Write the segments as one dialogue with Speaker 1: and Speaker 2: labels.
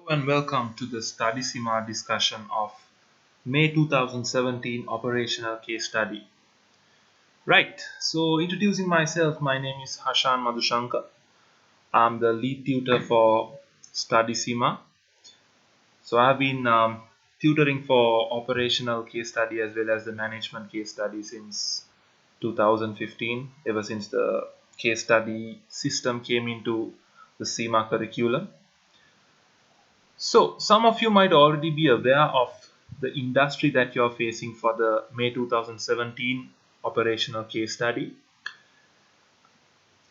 Speaker 1: And welcome to the StudyCIMA discussion of May 2017 operational case study. Right, so introducing myself, my name is Hashan Madushanka. I'm the lead tutor for StudyCIMA. So I've been tutoring for operational case study as well as the management case study since 2015, ever since the case study system came into the CIMA curriculum. So, some of you might already be aware of the industry that you're facing for the May 2017 operational case study.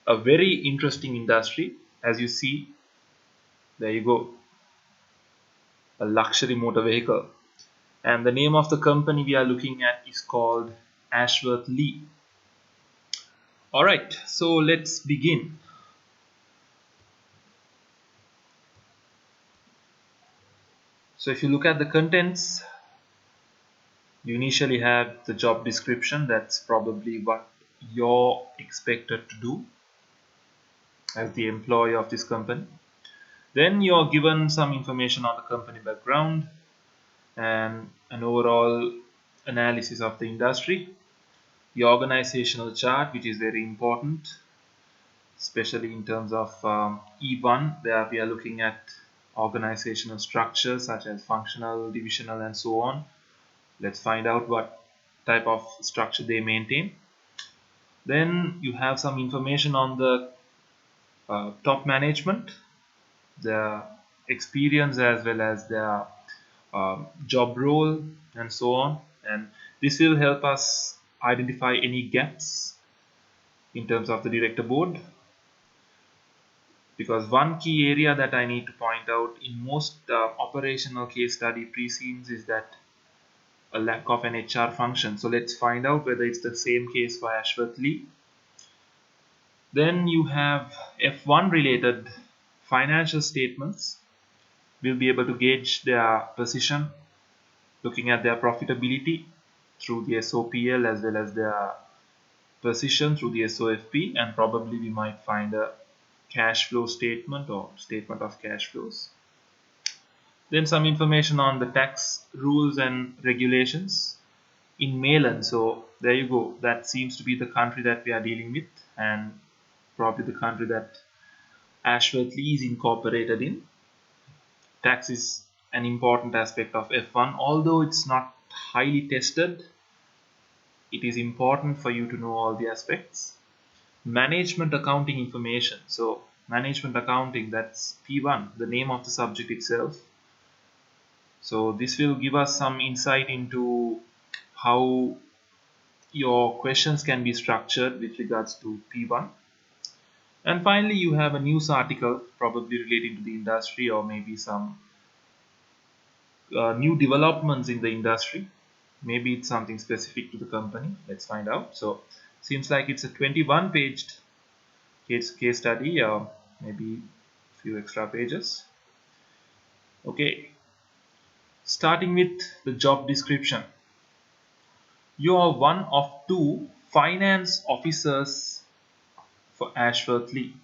Speaker 1: A very interesting industry, as you see, there you go, a luxury motor vehicle. And the name of the company we are looking at is called Ashworth Lee. Alright, so let's begin. So if you look at the contents, you initially have the job description. That's probably what you're expected to do as the employee of this company. Then you're given some information on the company background and an overall analysis of the industry. The organizational chart, which is very important, especially in terms of E1, where we are looking at organizational structures such as functional, divisional, and so on. Let's find out what type of structure they maintain. Then you have some information on the top management, their experience as well as their job role and so on, and this will help us identify any gaps in terms of the director board, because one key area that I need to point out in most operational case study pre-scenes is that a lack of an HR function. So let's find out whether it's the same case for Ashworth Lee. Then you have F1 related financial statements. We'll be able to gauge their position looking at their profitability through the SOPL as well as their position through the SOFP, and probably we might find a cash flow statement or statement of cash flows. Then some information on the tax rules and regulations in Malin. So there you go, that seems to be the country that we are dealing with, and probably the country that Ashworth Lee is incorporated in. Tax is an important aspect of F1, although it's not highly tested. It is important for you to know all the aspects. Management accounting information. So management accounting, that's P1, the name of the subject itself. So this will give us some insight into how your questions can be structured with regards to P1. And finally, you have a news article probably relating to the industry, or maybe some new developments in the industry. Maybe it's something specific to the company. Let's find out. So seems like it's a 21-paged case study, or maybe a few extra pages. Okay, starting with the job description. You are one of two finance officers for Ashworth Lee.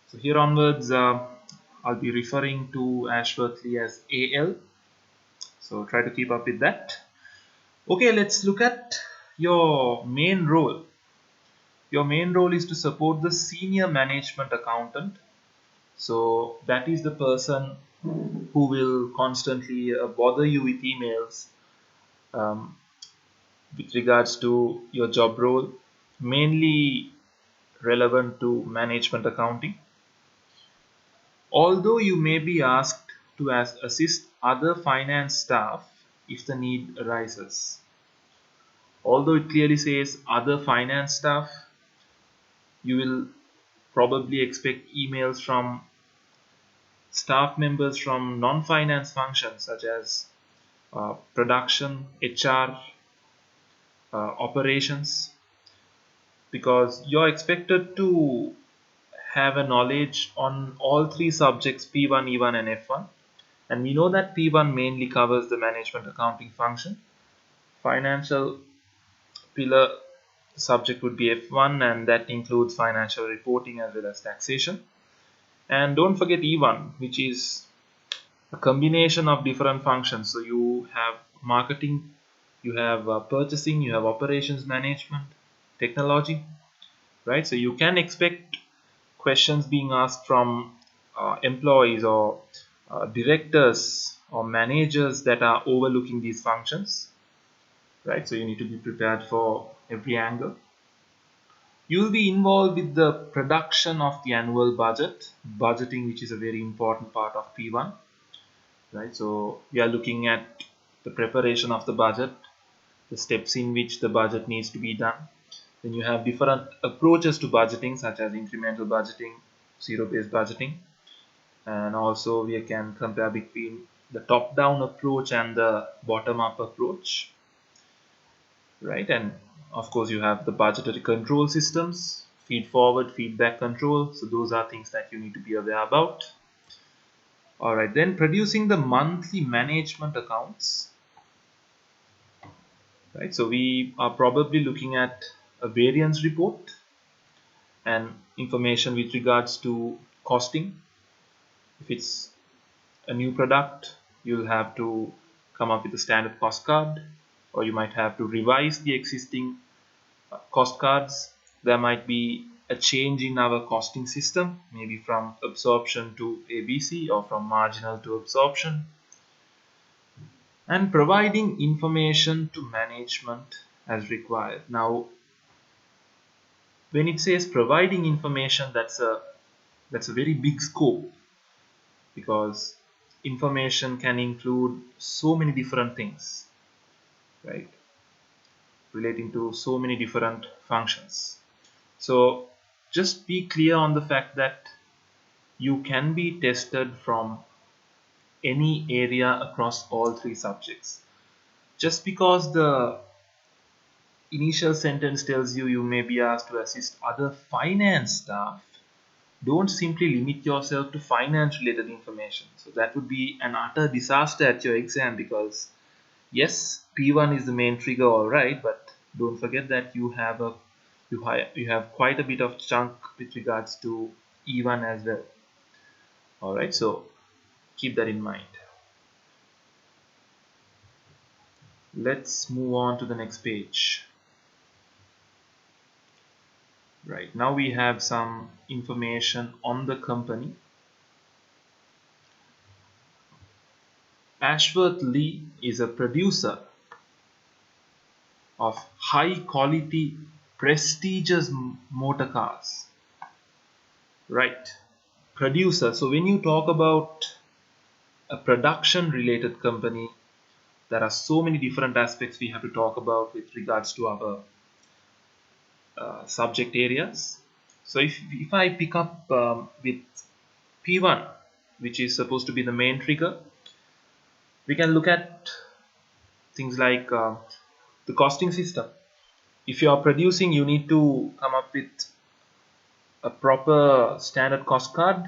Speaker 1: So here onwards, I'll be referring to Ashworth Lee as AL. So try to keep up with that. Okay, let's look at your main role. Your main role is to support the senior management accountant. So that is the person who will constantly bother you with emails with regards to your job role, mainly relevant to management accounting. Although you may be asked to assist other finance staff if the need arises. Although it clearly says other finance staff, you will probably expect emails from staff members from non-finance functions such as production, HR, operations, because you're expected to have a knowledge on all three subjects, P1, E1 and F1. And we know that P1 mainly covers the management accounting function. Financial pillar subject would be F1, and that includes financial reporting as well as taxation. And don't forget E1, which is a combination of different functions. So you have marketing, you have purchasing, you have operations management, technology, right? So you can expect questions being asked from employees or directors or managers that are overlooking these functions, right? So you need to be prepared for every angle. You will be involved with the production of the annual budgeting, which is a very important part of P1, right? So we are looking at the preparation of the budget, the steps in which the budget needs to be done. Then you have different approaches to budgeting, such as incremental budgeting, zero-based budgeting, and also we can compare between the top-down approach and the bottom-up approach, right? And of course you have the budgetary control systems, feed forward, feedback control. So those are things that you need to be aware about. All right, then producing the monthly management accounts, right? So we are probably looking at a variance report and information with regards to costing. If it's a new product, you'll have to come up with a standard cost card, or you might have to revise the existing cost cards. There might be a change in our costing system, maybe from absorption to ABC or from marginal to absorption, and providing information to management as required. Now, when it says providing information, that's a very big scope, because information can include so many different things, right, relating to so many different functions. So just be clear on the fact that you can be tested from any area across all three subjects. Just because the initial sentence tells you you may be asked to assist other finance staff, don't simply limit yourself to finance related information. So that would be an utter disaster at your exam, because yes, P1 is the main trigger, all right, but don't forget that you have quite a bit of chunk with regards to E1 as well. All right, so keep that in mind. Let's move on to the next page. Right, now we have some information on the company. Ashworth Lee is a producer of high quality prestigious motor cars. Right, producer. So when you talk about a production related company, there are so many different aspects we have to talk about with regards to our subject areas. So if I pick up with P1, which is supposed to be the main trigger, we can look at things like the costing system. If you are producing, you need to come up with a proper standard cost card,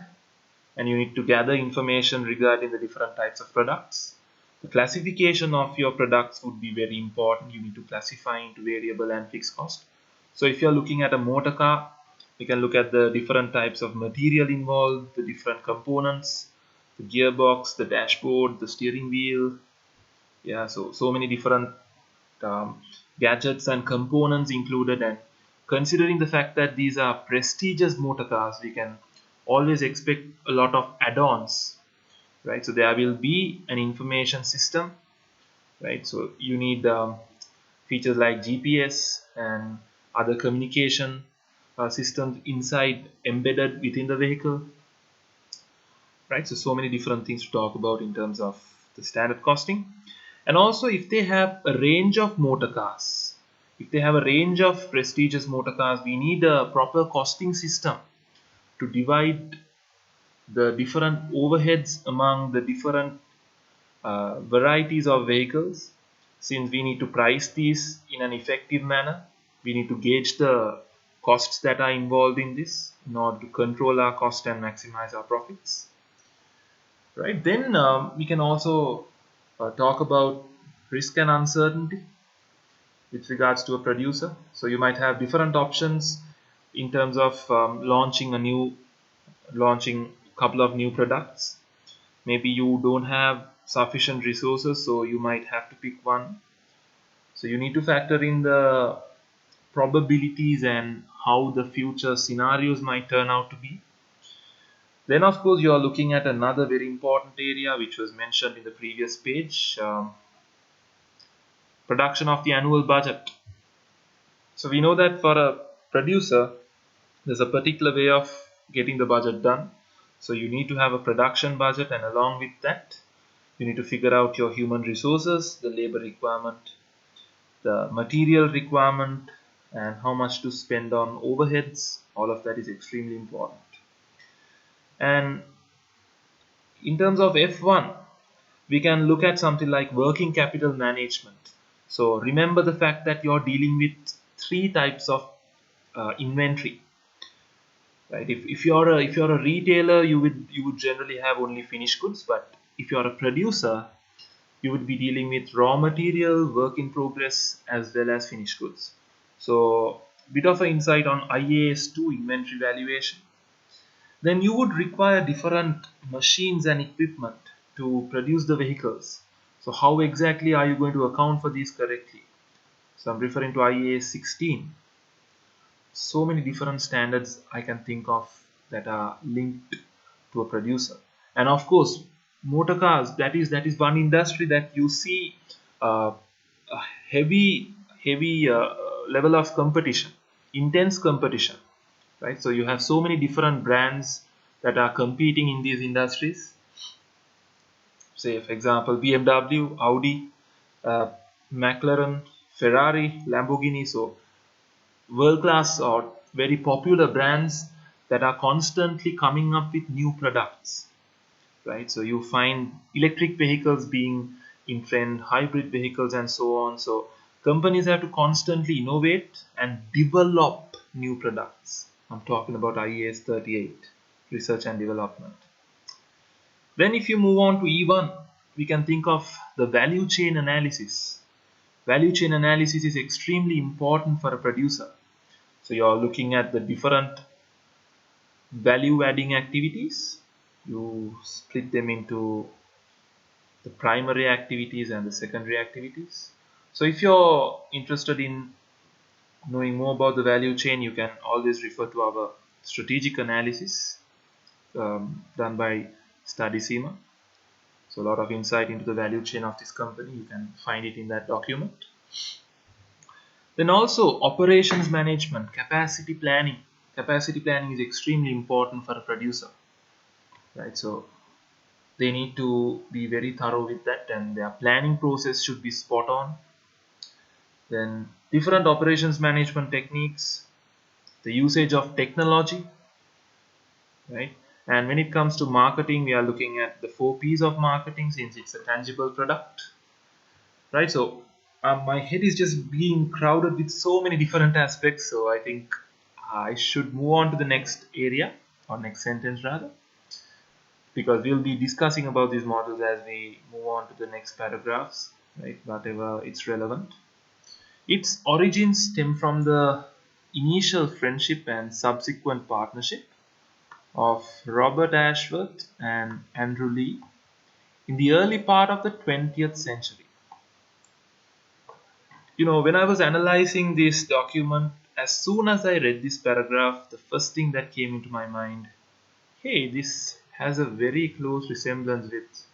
Speaker 1: and you need to gather information regarding the different types of products. The classification of your products would be very important. You need to classify into variable and fixed cost. So if you're looking at a motor car, you can look at the different types of material involved, the different components, the gearbox, the dashboard, the steering wheel. Yeah, so many different gadgets and components included. And considering the fact that these are prestigious motor cars, we can always expect a lot of add-ons, right? So there will be an information system, right? So you need features like GPS and other communication systems inside, embedded within the vehicle, right? So many different things to talk about in terms of the standard costing. And also, if they have a range of motor cars, if they have a range of prestigious motor cars, we need a proper costing system to divide the different overheads among the different varieties of vehicles. Since we need to price these in an effective manner, we need to gauge the costs that are involved in this in order to control our cost and maximize our profits. Right, then we can also talk about risk and uncertainty with regards to a producer. So you might have different options in terms of launching a couple of new products. Maybe you don't have sufficient resources, so you might have to pick one. So you need to factor in the probabilities and how the future scenarios might turn out to be. Then of course you are looking at another very important area which was mentioned in the previous page, production of the annual budget. So we know that for a producer there's a particular way of getting the budget done. So you need to have a production budget, and along with that you need to figure out your human resources, the labor requirement, the material requirement, and how much to spend on overheads. All of that is extremely important. And in terms of F1, we can look at something like working capital management. So remember the fact that you're dealing with three types of inventory, right? If you're a retailer, you would generally have only finished goods, but if you're a producer, you would be dealing with raw material, work in progress, as well as finished goods. So bit of an insight on IAS 2 inventory valuation. Then you would require different machines and equipment to produce the vehicles. So how exactly are you going to account for these correctly? So I'm referring to IAS 16. So many different standards I can think of that are linked to a producer. And of course, motor cars, that is one industry that you see a heavy level of competition, intense competition, right? So you have so many different brands that are competing in these industries. Say for example BMW, Audi, uh, McLaren, Ferrari, Lamborghini. So world class or very popular brands that are constantly coming up with new products, right? So you find electric vehicles being in trend, hybrid vehicles, and so on. So companies have to constantly innovate and develop new products. I'm talking about IAS 38, research and development. Then if you move on to E1, we can think of the value chain analysis. Value chain analysis is extremely important for a producer. So you're looking at the different value adding activities. You split them into the primary activities and the secondary activities. So if you're interested in knowing more about the value chain, you can always refer to our strategic analysis done by StudyCIMA. So a lot of insight into the value chain of this company, you can find it in that document. Then also operations management, capacity planning. Capacity planning is extremely important for a producer, right? So they need to be very thorough with that, and their planning process should be spot on. Then different operations management techniques, the usage of technology, right? And when it comes to marketing, we are looking at the 4 P's of marketing, since it's a tangible product, right? So my head is just being crowded with so many different aspects, so I think I should move on to the next area, or next sentence rather, because we'll be discussing about these models as we move on to the next paragraphs, right? Whatever it's relevant. Its origins stem from the initial friendship and subsequent partnership of Robert Ashworth and Andrew Lee in the early part of the 20th century. When I was analyzing this document, as soon as I read this paragraph, the first thing that came into my mind, hey, this has a very close resemblance with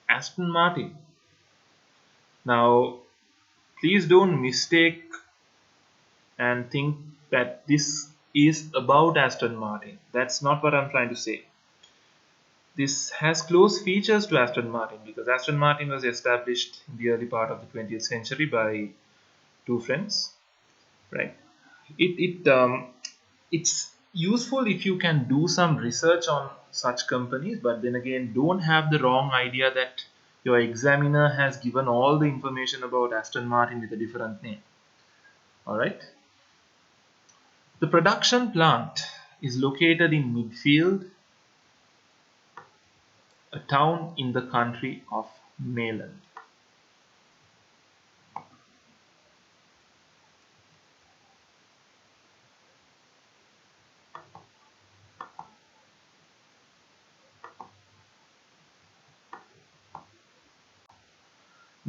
Speaker 1: Aston Martin. Now, please don't mistake and think that this is about Aston Martin. That's not what I'm trying to say. This has close features to Aston Martin because Aston Martin was established in the early part of the 20th century by two friends, right? It's useful if you can do some research on such companies, but then again, don't have the wrong idea that your examiner has given all the information about Aston Martin with a different name. All right. The production plant is located in Midfield, a town in the country of Mayland.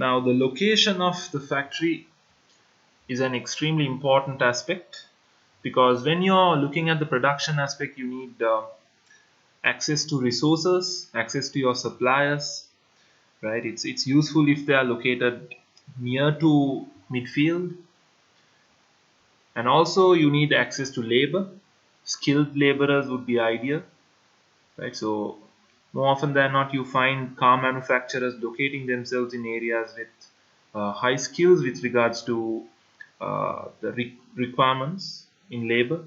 Speaker 1: Now the location of the factory is an extremely important aspect, because when you're looking at the production aspect, you need access to resources, access to your suppliers, right? It's useful if they are located near to midfield, and also you need access to labor. Skilled laborers would be ideal, right? So more often than not, you find car manufacturers locating themselves in areas with high skills with regards to the requirements in labor.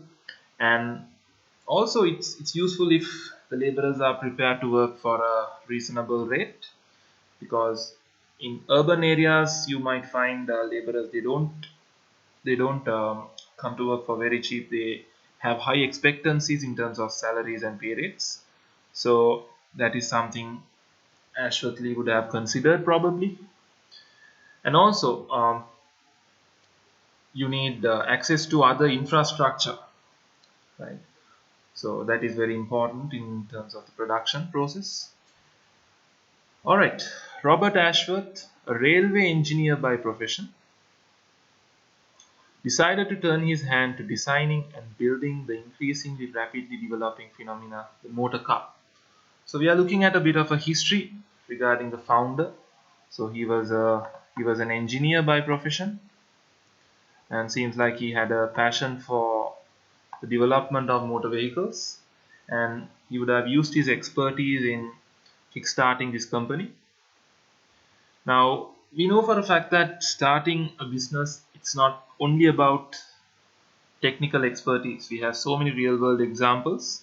Speaker 1: And also it's useful if the laborers are prepared to work for a reasonable rate, because in urban areas you might find laborers, they don't come to work for very cheap. They have high expectancies in terms of salaries and pay rates. So that is something Ashwath would have considered probably. And also you need access to other infrastructure, right? So that is very important in terms of the production process. All right, Robert Ashworth, a railway engineer by profession, decided to turn his hand to designing and building the increasingly rapidly developing phenomena, the motor car. So we are looking at a bit of a history regarding the founder. So he was an engineer by profession, and seems like he had a passion for the development of motor vehicles, and he would have used his expertise in kickstarting this company. Now we know for a fact that starting a business, it's not only about technical expertise. We have so many real world examples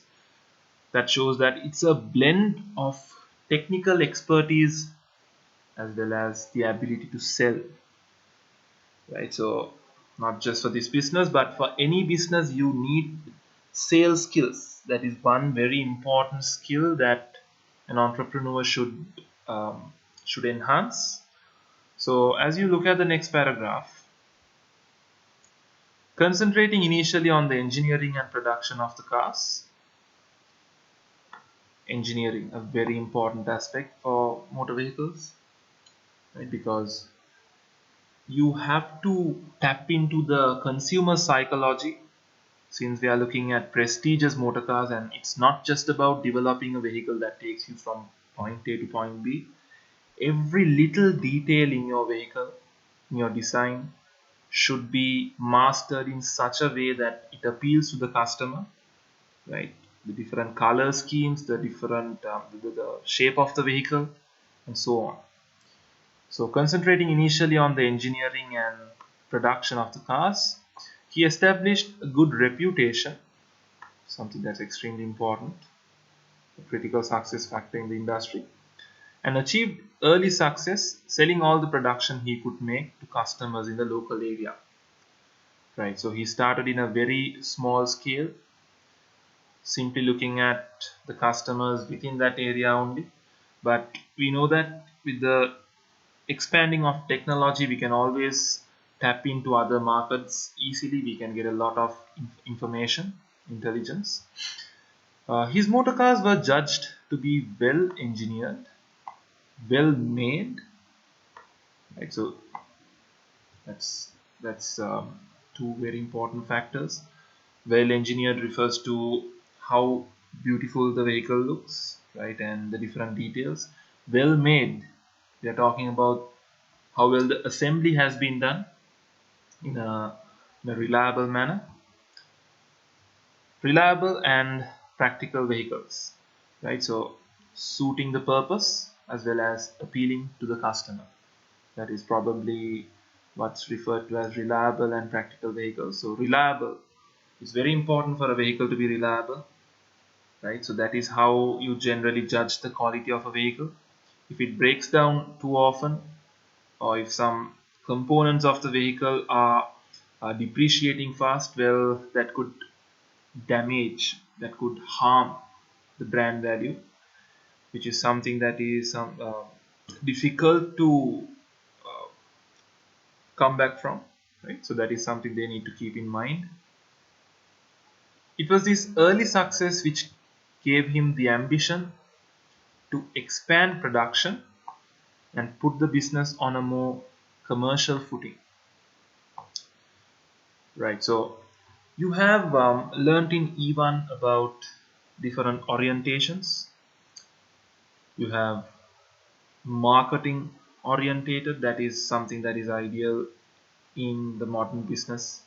Speaker 1: that shows that it's a blend of technical expertise as well as the ability to sell, right? So not just for this business, but for any business you need sales skills. That is one very important skill that an entrepreneur should enhance. So as you look at the next paragraph, concentrating initially on the engineering and production of the cars. Engineering, a very important aspect for motor vehicles, right? Because you have to tap into the consumer psychology, since we are looking at prestigious motor cars, and it's not just about developing a vehicle that takes you from point A to point B. Every little detail in your vehicle, in your design, should be mastered in such a way that it appeals to the customer, right? The different color schemes, the different the shape of the vehicle, and so on. So concentrating initially on the engineering and production of the cars, he established a good reputation, something that's extremely important, a critical success factor in the industry, and achieved early success selling all the production he could make to customers in the local area. Right, so he started in a very small scale, simply looking at the customers within that area only. But we know that with the expanding of technology, we can always tap into other markets easily. We can get a lot of information, intelligence. His motor cars were judged to be well engineered, well made, right? So that's two very important factors. Well engineered refers to how beautiful the vehicle looks, right, and the different details. Well made, we are talking about how well the assembly has been done in a reliable manner. Reliable and practical vehicles, right? So suiting the purpose as well as appealing to the customer. That is probably what's referred to as reliable and practical vehicles. So reliable is very important for a vehicle to be reliable, right? So that is how you generally judge the quality of a vehicle. If it breaks down too often, or if some components of the vehicle are depreciating fast, well, that could damage, that could harm the brand value, which is something that is difficult to come back from, right? So that is something they need to keep in mind. It was this early success which gave him the ambition to expand production and put the business on a more commercial footing. Right, so you have learned in E1 about different orientations. You have marketing orientated, that is something that is ideal in the modern business.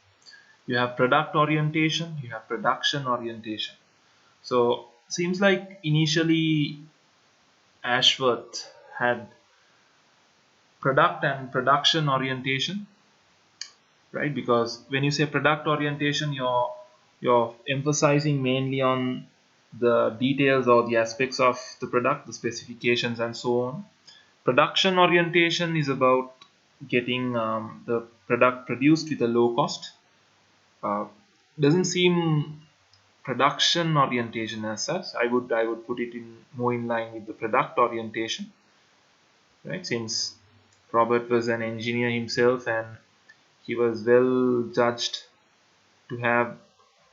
Speaker 1: You have product orientation, you have production orientation. So seems like initially Ashworth had product and production orientation, right? Because when you say product orientation, you're emphasizing mainly on the details or the aspects of the product, the specifications and so on. Production orientation is about getting the product produced with a low cost. Doesn't seem production orientation as such. I would put it in more in line with the product orientation, right? Since Robert was an engineer himself and he was well judged to have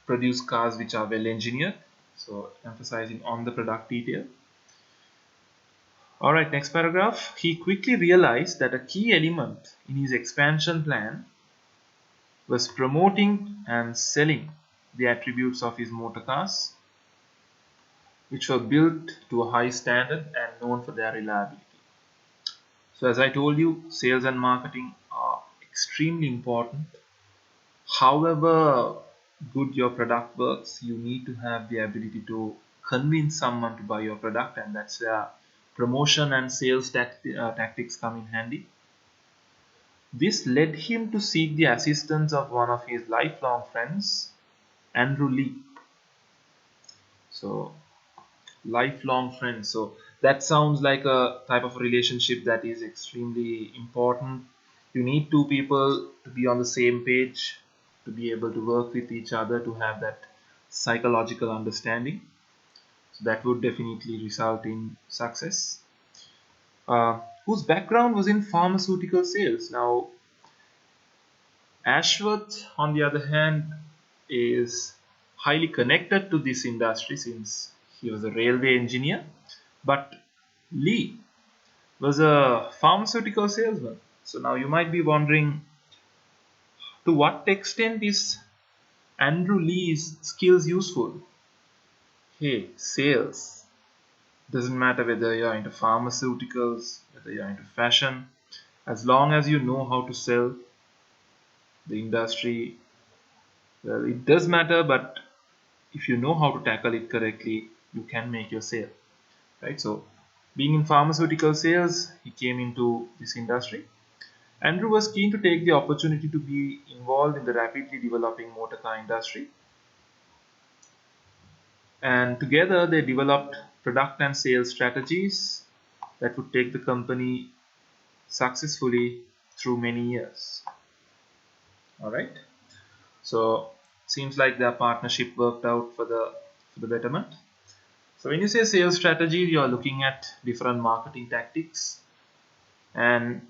Speaker 1: produced cars which are well engineered. So emphasizing on the product detail. Alright, next paragraph. He quickly realized that a key element in his expansion plan was promoting and selling the attributes of his motor cars, which were built to a high standard and known for their reliability. So as I told you, sales and marketing are extremely important. However good your product works, you need to have the ability to convince someone to buy your product, and that's where promotion and sales tactics come in handy. This led him to seek the assistance of one of his lifelong friends, Andrew Lee. So lifelong friends, so that sounds like a type of relationship that is extremely important. You need two people to be on the same page, to be able to work with each other, to have that psychological understanding. So that would definitely result in success. Whose background was in pharmaceutical sales. Now Ashworth, on the other hand, is highly connected to this industry since he was a railway engineer, but Lee was a pharmaceutical salesman. So now you might be wondering, to what extent is Andrew Lee's skills useful? Hey, sales. Doesn't matter whether you're into pharmaceuticals, whether you're into fashion, as long as you know how to sell the industry, well, it does matter, but if you know how to tackle it correctly, you can make your sale, right? So being in pharmaceutical sales, he came into this industry. Andrew was keen to take the opportunity to be involved in the rapidly developing motor car industry, and together they developed product and sales strategies that would take the company successfully through many years. All right, so seems like their partnership worked out for the betterment. So when you say sales strategy, you are looking at different marketing tactics, and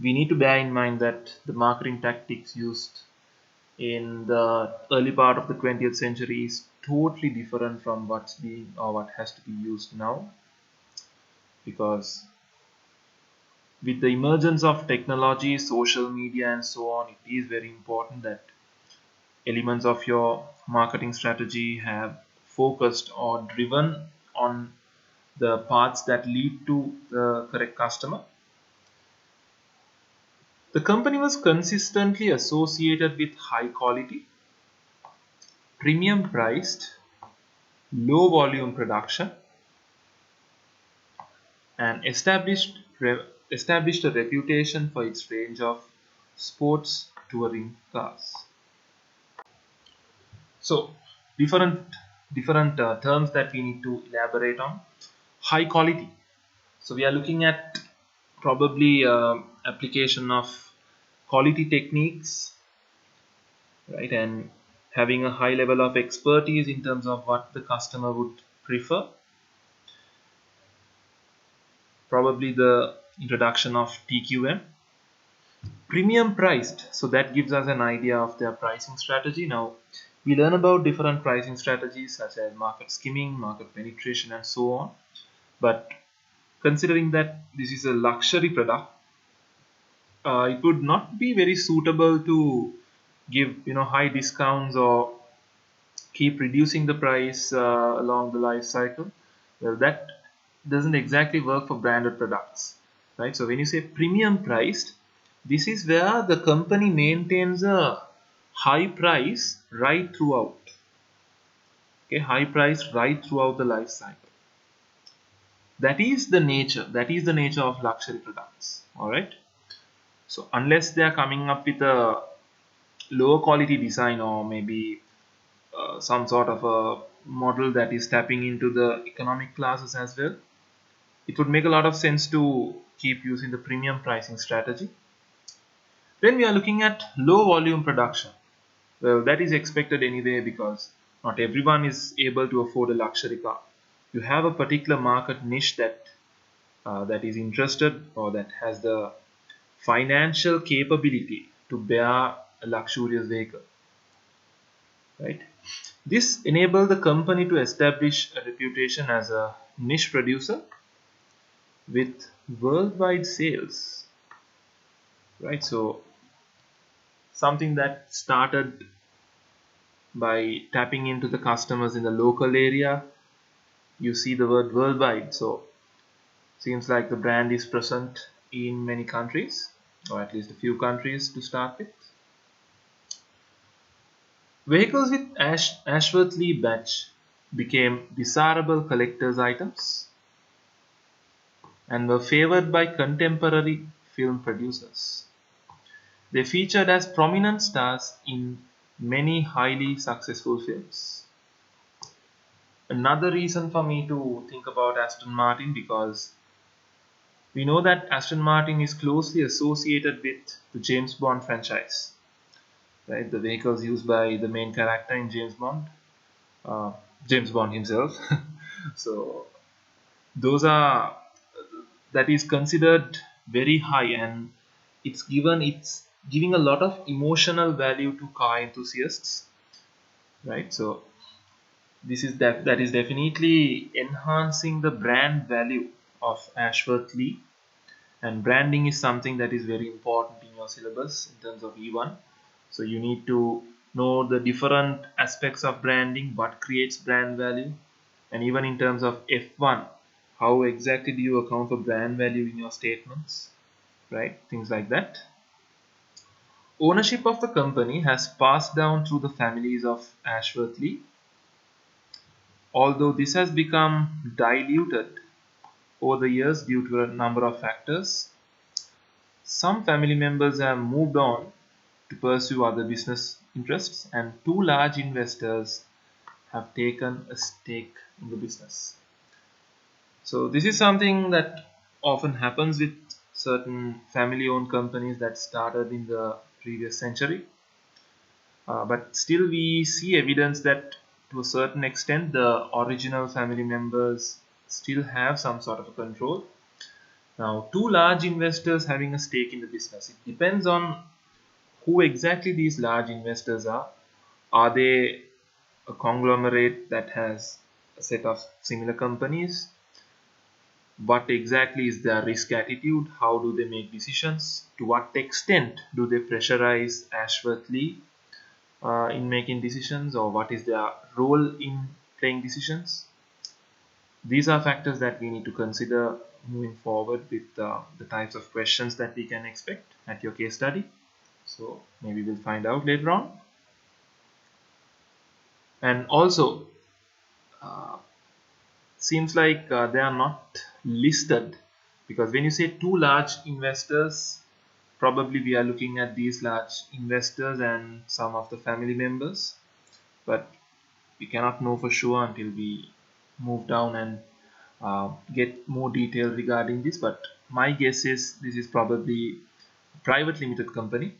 Speaker 1: we need to bear in mind that the marketing tactics used in the early part of the 20th century is totally different from what's being or what has to be used now, because with the emergence of technology, social media and so on, it is very important that elements of your marketing strategy have focused or driven on the paths that lead to the correct customer. The company was consistently associated with high quality, premium priced, low volume production, and established a reputation for its range of sports touring cars. So different terms that we need to elaborate on. High quality. So we are looking at probably application of quality techniques, right, and having a high level of expertise in terms of what the customer would prefer. Probably the introduction of TQM. Premium priced, so that gives us an idea of their pricing strategy. Now we learn about different pricing strategies such as market skimming, market penetration and so on, but considering that this is a luxury product, it would not be very suitable to give high discounts or keep reducing the price along the life cycle. Well, that doesn't exactly work for branded products, right? So when you say premium priced, this is where the company maintains a high price right throughout. Okay, high price right throughout the life cycle. That is the nature. That is the nature of luxury products. All right. So unless they are coming up with a lower quality design or maybe some sort of a model that is tapping into the economic classes as well, it would make a lot of sense to keep using the premium pricing strategy. Then we are looking at low volume production. Well, that is expected anyway because not everyone is able to afford a luxury car. You have a particular market niche that is interested or that has the financial capability to bear a luxurious vehicle, right? This enabled the company to establish a reputation as a niche producer with worldwide sales, right? So something that started by tapping into the customers in the local area, you see the word worldwide. So seems like the brand is present in many countries, or at least a few countries to start with. Vehicles with Ashworth-Lee badge became desirable collector's items and were favored by contemporary film producers. They featured as prominent stars in many highly successful films. Another reason for me to think about Aston Martin, because we know that Aston Martin is closely associated with the James Bond franchise, right? The vehicles used by the main character in uh, James Bond himself. So those are that is considered very high, and it's giving a lot of emotional value to car enthusiasts, right? So that is definitely enhancing the brand value of Ashworth Lee, and branding is something that is very important in your syllabus in terms of E1. So you need to know the different aspects of branding, what creates brand value, and even in terms of F1, how exactly do you account for brand value in your statements, right? Things like that. Ownership of the company has passed down through the families of Ashworth Lee, although this has become diluted over the years due to a number of factors. Some family members have moved on to pursue other business interests, and two large investors have taken a stake in the business. So, this is something that often happens with certain family owned companies that started in the previous century. But still, we see evidence that to a certain extent the original family members still have some sort of a control. Now, two large investors having a stake in the business, it depends on who exactly these large investors are. Are they a conglomerate that has a set of similar companies? What exactly is their risk attitude? How do they make decisions? To what extent do they pressurize Ashworth Lee in making decisions, or what is their role in playing decisions? These are factors that we need to consider moving forward with the types of questions that we can expect at your case study. So maybe we'll find out later on. And also, uh, seems like they are not listed, because when you say two large investors, probably we are looking at these large investors and some of the family members, but we cannot know for sure until we move down and get more detail regarding this. But my guess is this is probably a private limited company.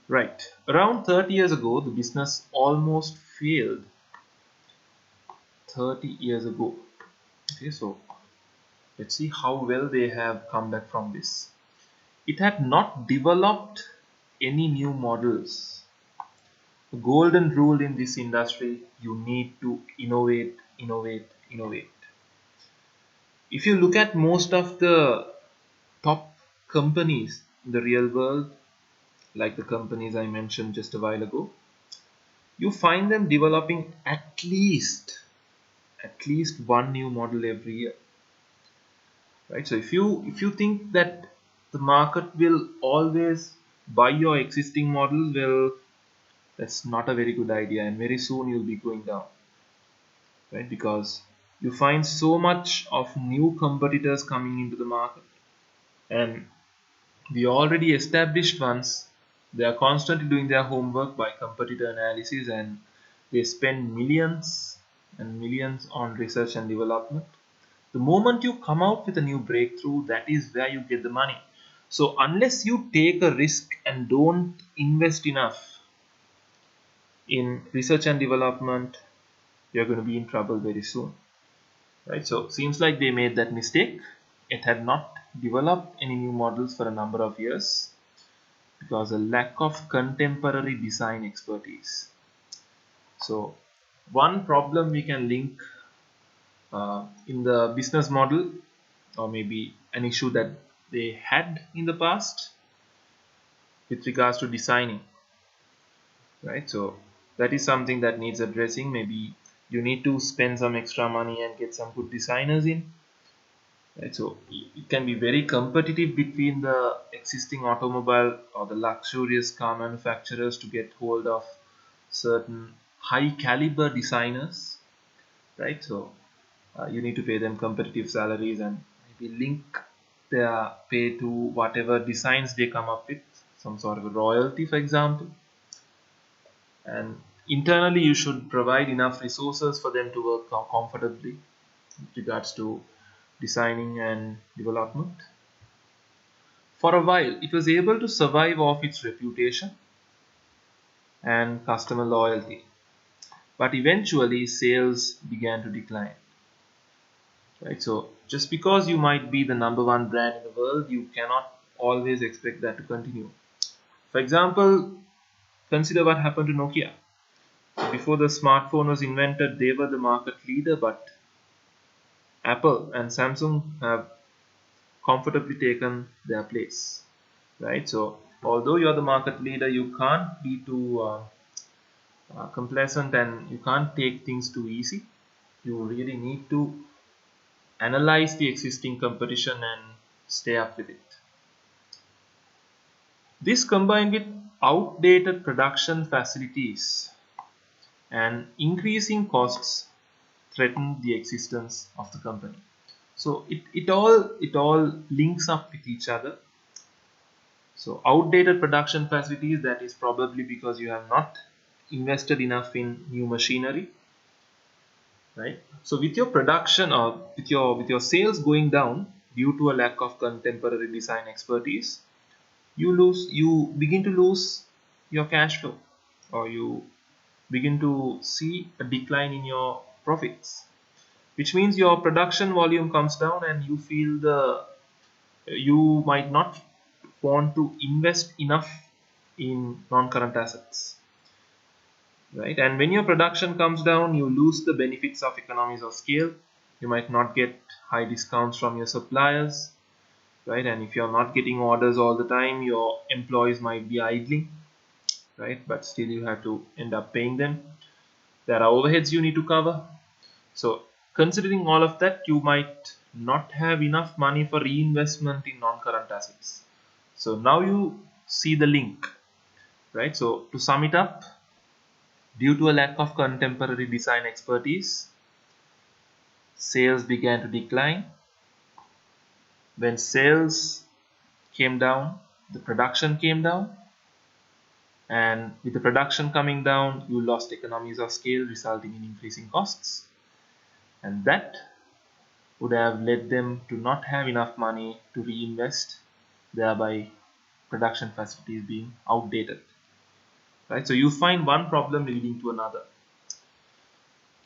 Speaker 1: Right. Around 30 years ago, the business almost failed. 30 years ago. Okay, so let's see how well they have come back from this. It had not developed any new models. The golden rule in this industry: you need to innovate, innovate, innovate. If you look at most of the top companies in the real world, like the companies I mentioned just a while ago, you find them developing at least one new model every year, right? So if you think that the market will always buy your existing model, well, that's not a very good idea, and very soon you'll be going down, right? Because you find so much of new competitors coming into the market, and the already established ones, they are constantly doing their homework by competitor analysis, and they spend millions and millions on research and development. The moment you come out with a new breakthrough, that is where you get the money. So unless you take a risk and don't invest enough in research and development, you're going to be in trouble very soon, right? So seems like they made that mistake. It had not developed any new models for a number of years because a lack of contemporary design expertise. So one problem we can link in the business model, or maybe an issue that they had in the past with regards to designing, right? So that is something that needs addressing. Maybe you need to spend some extra money and get some good designers in, right? So it can be very competitive between the existing automobile or the luxurious car manufacturers to get hold of certain high caliber designers, right? So you need to pay them competitive salaries and maybe link their pay to whatever designs they come up with, some sort of a royalty, for example. And internally, you should provide enough resources for them to work comfortably with regards to designing and development. For a while, it was able to survive off its reputation and customer loyalty, but eventually sales began to decline. Right? So just because you might be the number one brand in the world, you cannot always expect that to continue. For example, consider what happened to Nokia. Before the smartphone was invented, they were the market leader, but Apple and Samsung have comfortably taken their place, right? So although you are the market leader, you can't be too complacent, and you can't take things too easy. You really need to analyze the existing competition and stay up with it. This combined with outdated production facilities and increasing costs threatened the existence of the company. So it all links up with each other. So outdated production facilities, that is probably because you have not invested enough in new machinery, right? So with your production or with your sales going down due to a lack of contemporary design expertise, you begin to lose your cash flow, or you begin to see a decline in your profits, which means your production volume comes down, and you might not want to invest enough in non-current assets, right? And when your production comes down, you lose the benefits of economies of scale. You might not get high discounts from your suppliers, right? And if you're not getting orders all the time, your employees might be idling, right? But still you have to end up paying them. There are overheads you need to cover. So considering all of that, you might not have enough money for reinvestment in non-current assets. So now you see the link, right? So to sum it up, due to a lack of contemporary design expertise, sales began to decline. When sales came down, the production came down, and with the production coming down, you lost economies of scale, resulting in increasing costs, and that would have led them to not have enough money to reinvest, thereby production facilities being outdated, right? So you find one problem leading to another,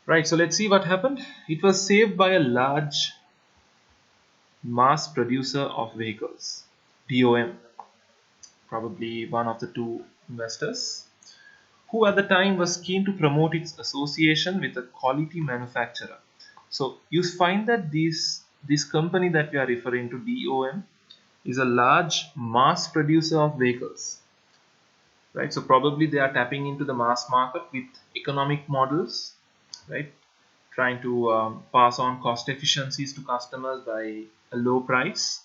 Speaker 1: right? So let's see what happened. It was saved by a large mass producer of vehicles, DOM, probably one of the two investors, who at the time was keen to promote its association with a quality manufacturer. So you find that this company that we are referring to, DOM, is a large mass producer of vehicles, right? So probably they are tapping into the mass market with economic models, right? Trying to pass on cost efficiencies to customers by a low price,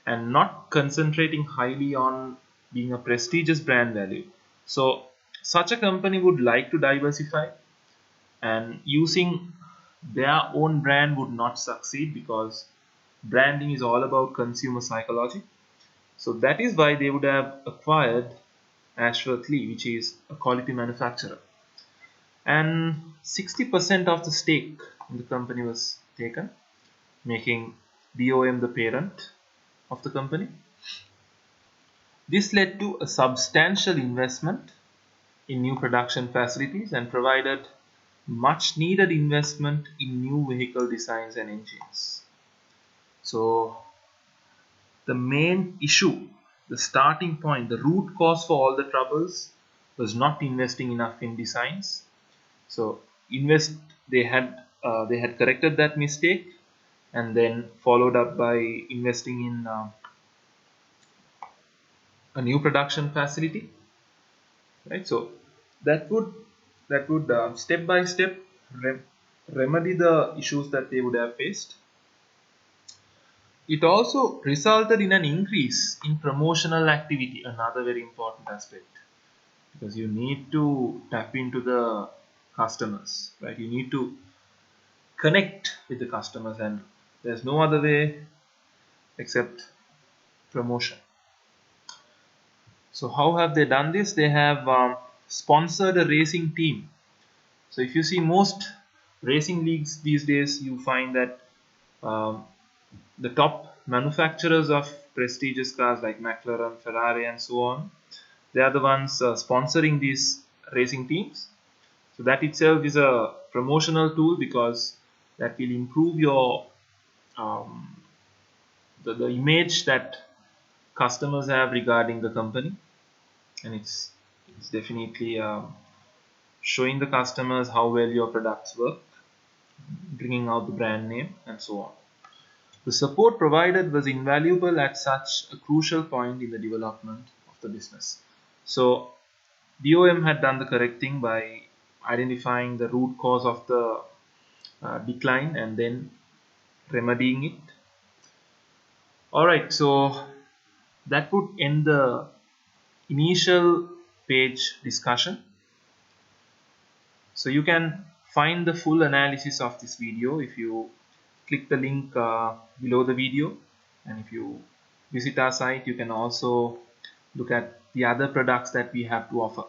Speaker 1: and not concentrating highly on being a prestigious brand value. So such a company would like to diversify, and using their own brand would not succeed because branding is all about consumer psychology. So that is why they would have acquired Ashworth Lee, which is a quality manufacturer. And 60% of the stake in the company was taken, making DOM the parent of the company. This led to a substantial investment in new production facilities and provided much needed investment in new vehicle designs and engines. So the main issue, the starting point, the root cause for all the troubles was not investing enough in designs. So invest they had corrected that mistake, and then followed up by investing in a new production facility, right? So that would step by step remedy the issues that they would have faced. It also resulted in an increase in promotional activity, another very important aspect, because you need to tap into the customers, right? You need to connect with the customers, and there's no other way except promotion. So how have they done this? They have sponsored a racing team. So if you see most racing leagues these days, you find that um, the top manufacturers of prestigious cars like McLaren, Ferrari, and so on, they are the ones sponsoring these racing teams. So that itself is a promotional tool, because that will improve your um, the image that customers have regarding the company, and it's definitely showing the customers how well your products work, bringing out the brand name, and so on. The support provided was invaluable at such a crucial point in the development of the business. So DOM had done the correct thing by identifying the root cause of the decline and then remedying it. Alright, so that would end the initial page discussion. So you can find the full analysis of this video if you click the link below the video, and if you visit our site, you can also look at the other products that we have to offer.